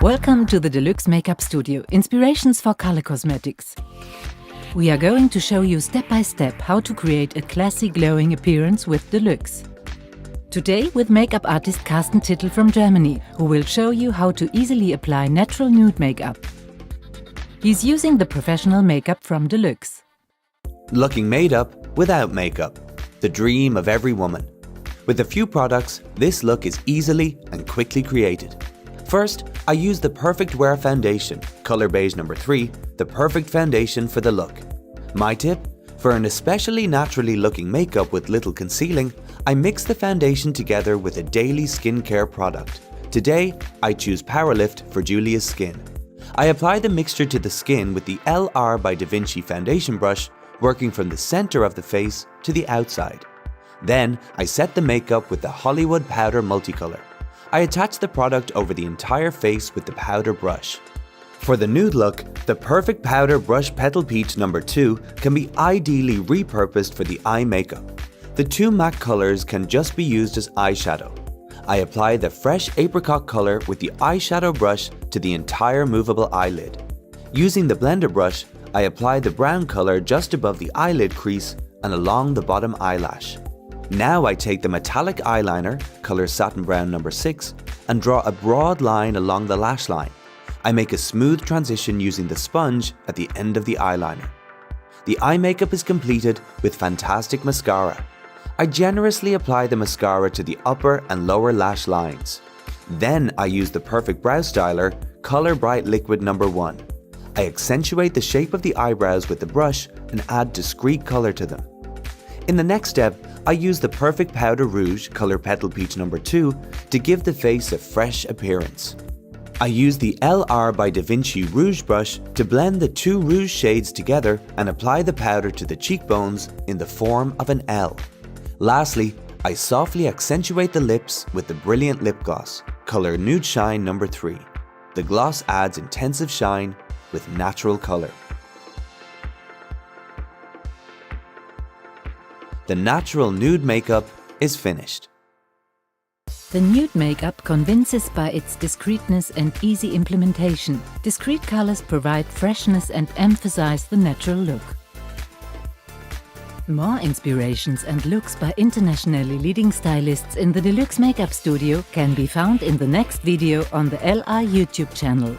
Welcome to the Deluxe Makeup Studio, inspirations for color cosmetics. We are going to show you step by step how to create a classy glowing appearance with Deluxe. Today with makeup artist Carsten from Germany, who will show you how to easily apply natural nude makeup. He's using the professional makeup from Deluxe. Looking made up without makeup. The dream of every woman. With a few products, this look is easily and quickly created. First, I use the Perfect Wear Foundation, Color Beige No. 3, the perfect foundation for the look. My tip? For an especially naturally looking makeup with little concealing, I mix the foundation together with a daily skincare product. Today, I choose Powerlift for Julia's skin. I apply the mixture to the skin with the LR by Da Vinci foundation brush, working from the center of the face to the outside. Then, I set the makeup with the Hollywood Powder Multicolor. I attach the product over the entire face with the powder brush. For the nude look, the Perfect Powder Brush Petal Peach No. 2 can be ideally repurposed for the eye makeup. The two matte colors can just be used as eyeshadow. I apply the fresh apricot color with the eyeshadow brush to the entire movable eyelid. Using the blender brush, I apply the brown color just above the eyelid crease and along the bottom eyelash. Now I take the metallic eyeliner, color Satin Brown No. 6, and draw a broad line along the lash line. I make a smooth transition using the sponge at the end of the eyeliner. The eye makeup is completed with fantastic mascara. I generously apply the mascara to the upper and lower lash lines. Then I use the Perfect Brow Styler, Color Bright Liquid No. 1. I accentuate the shape of the eyebrows with the brush and add discreet color to them. In the next step, I use the Perfect Powder Rouge, Color Petal Peach No. 2 to give the face a fresh appearance. I use the LR by Da Vinci Rouge brush to blend the two rouge shades together and apply the powder to the cheekbones in the form of an L. Lastly, I softly accentuate the lips with the brilliant lip gloss, color Nude Shine No. 3. The gloss adds intensive shine with natural color. The natural nude makeup is finished. The nude makeup convinces by its discreetness and easy implementation. Discreet colors provide freshness and emphasize the natural look. More inspirations and looks by internationally leading stylists in the Deluxe Makeup Studio can be found in the next video on the LR YouTube channel.